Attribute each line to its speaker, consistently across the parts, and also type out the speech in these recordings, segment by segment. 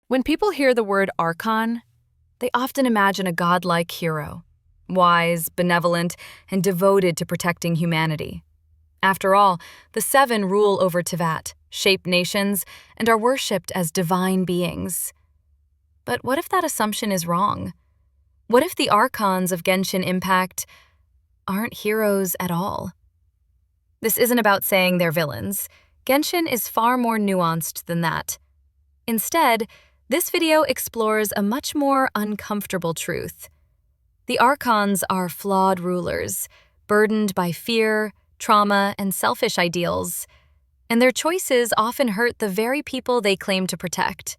Speaker 1: When people hear the word Archon, they often imagine a godlike hero, wise, benevolent, and devoted to protecting humanity. After all, the Seven rule over Teyvat, shape nations, and are worshipped as divine beings. But what if that assumption is wrong? What if the Archons of Genshin Impact aren't heroes at all? This isn't about saying they're villains. Genshin is far more nuanced than that. Instead, this video explores a much more uncomfortable truth. The Archons are flawed rulers, burdened by fear, trauma, and selfish ideals, and their choices often hurt the very people they claim to protect.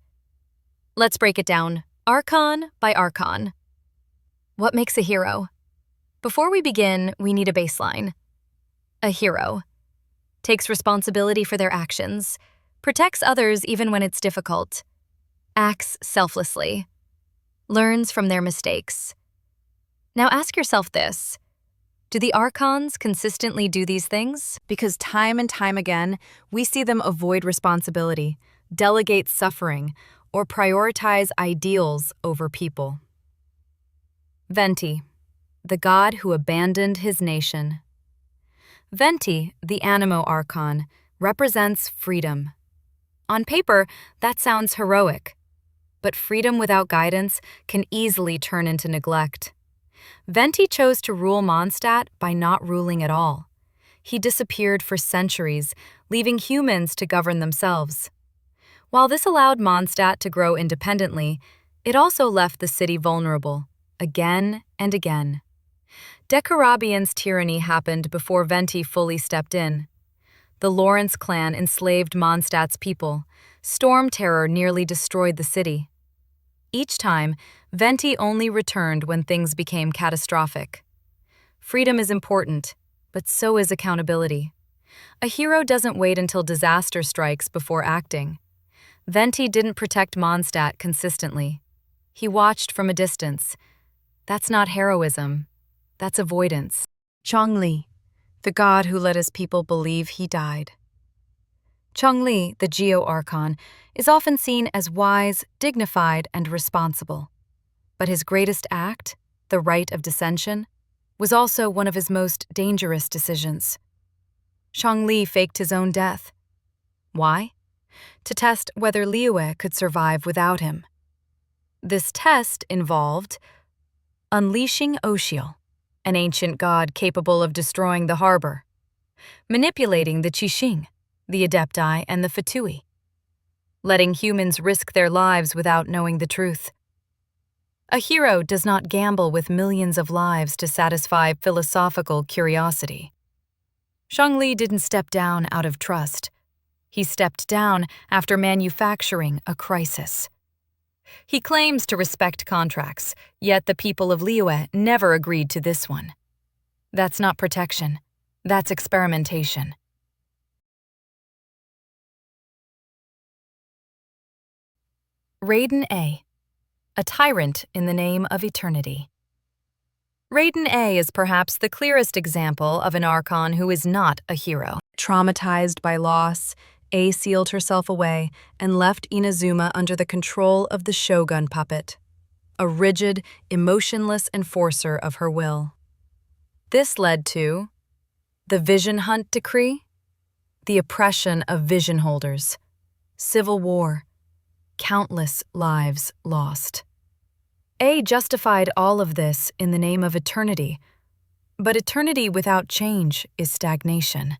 Speaker 1: Let's break it down, Archon by Archon. What makes a hero? Before we begin, we need a baseline. A hero takes responsibility for their actions, protects others even when it's difficult, acts selflessly, learns from their mistakes. Now ask yourself this: do the Archons consistently do these things? Because time and time again, we see them avoid responsibility, delegate suffering, or prioritize ideals over people. Venti, the god who abandoned his nation. Venti, the Animo Archon, represents freedom. On paper, that sounds heroic, but freedom without guidance can easily turn into neglect. Venti chose to rule Mondstadt by not ruling at all. He disappeared for centuries, leaving humans to govern themselves. While this allowed Mondstadt to grow independently, it also left the city vulnerable, again and again. Dekarabian's tyranny happened before Venti fully stepped in. The Lawrence clan enslaved Mondstadt's people. Storm terror nearly destroyed the city. Each time, Venti only returned when things became catastrophic. Freedom is important, but so is accountability. A hero doesn't wait until disaster strikes before acting. Venti didn't protect Mondstadt consistently. He watched from a distance. That's not heroism. That's avoidance. Zhongli, the god who let his people believe he died. Zhongli, the Geo-Archon, is often seen as wise, dignified, and responsible. But his greatest act, the rite of dissension, was also one of his most dangerous decisions. Zhongli faked his own death. Why? To test whether Liyue could survive without him. This test involved unleashing Oshiel, an ancient god capable of destroying the harbor, manipulating the Qixing, the Adepti, and the Fatui, letting humans risk their lives without knowing the truth. A hero does not gamble with millions of lives to satisfy philosophical curiosity. Zhongli didn't step down out of trust. He stepped down after manufacturing a crisis. He claims to respect contracts, yet the people of Liyue never agreed to this one. That's not protection. That's experimentation. Raiden A tyrant in the name of eternity. Raiden A is perhaps the clearest example of an Archon who is not a hero. Traumatized by loss, A sealed herself away and left Inazuma under the control of the Shogun puppet, a rigid, emotionless enforcer of her will. This led to the Vision Hunt Decree, the oppression of vision holders, civil war, countless lives lost. A justified all of this in the name of eternity, but eternity without change is stagnation.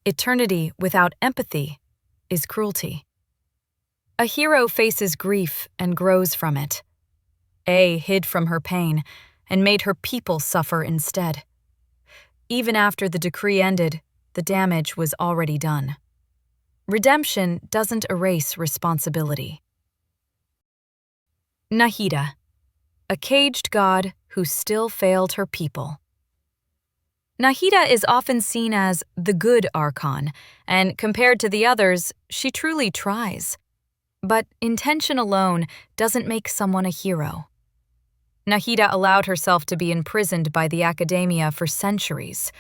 Speaker 1: Eternity without empathy is cruelty. A hero faces grief and grows from it. A hid from her pain and made her people suffer instead. Even after the decree ended, the damage was already done. Redemption doesn't erase responsibility. Nahida, a caged god who still failed her people. Nahida is often seen as the good Archon, and compared to the others, she truly tries. But intention alone doesn't make someone a hero. Nahida allowed herself to be imprisoned by the academia for centuries.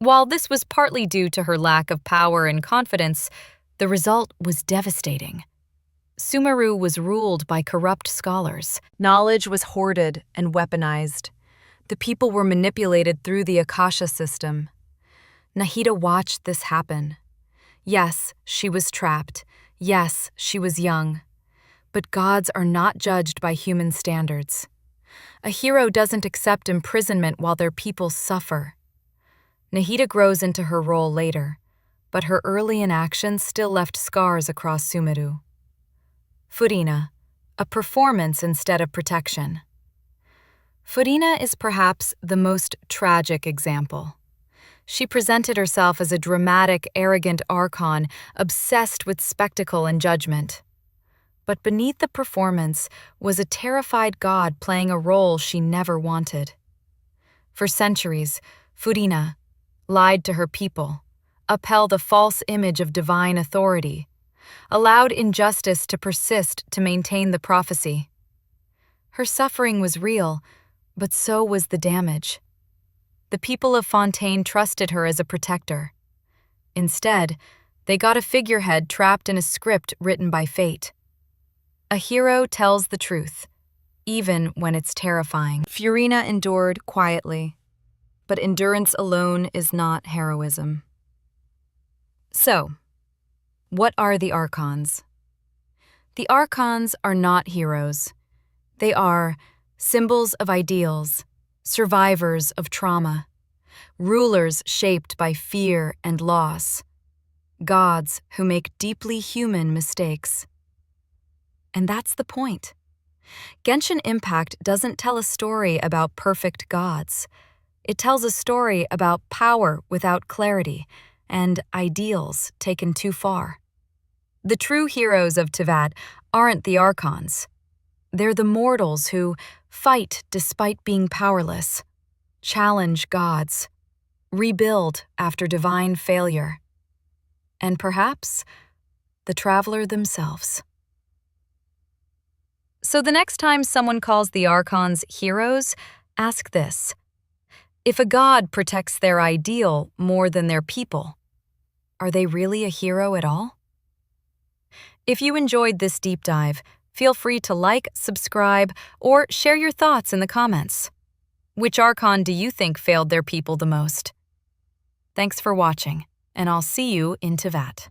Speaker 1: While this was partly due to her lack of power and confidence, the result was devastating. Sumeru was ruled by corrupt scholars. Knowledge was hoarded and weaponized. The people were manipulated through the Akasha system. Nahida watched this happen. Yes, she was trapped. Yes, she was young. But gods are not judged by human standards. A hero doesn't accept imprisonment while their people suffer. Nahida grows into her role later, but her early inaction still left scars across Sumeru. Furina, a performance instead of protection. Furina is perhaps the most tragic example. She presented herself as a dramatic, arrogant Archon, obsessed with spectacle and judgment. But beneath the performance was a terrified god playing a role she never wanted. For centuries, Furina lied to her people, upheld a false image of divine authority, allowed injustice to persist to maintain the prophecy. Her suffering was real, but so was the damage. The people of Fontaine trusted her as a protector. Instead, they got a figurehead trapped in a script written by fate. A hero tells the truth, even when it's terrifying. Furina endured quietly, but endurance alone is not heroism. So, what are the Archons? The Archons are not heroes. They are symbols of ideals, survivors of trauma, rulers shaped by fear and loss, gods who make deeply human mistakes. And that's the point. Genshin Impact doesn't tell a story about perfect gods. It tells a story about power without clarity and ideals taken too far. The true heroes of Teyvat aren't the Archons. They're the mortals who fight despite being powerless, challenge gods, rebuild after divine failure, and perhaps the traveler themselves. So the next time someone calls the Archons heroes, ask this: if a god protects their ideal more than their people, are they really a hero at all? If you enjoyed this deep dive, feel free to like, subscribe, or share your thoughts in the comments. Which Archon do you think failed their people the most? Thanks for watching, and I'll see you in Teyvat.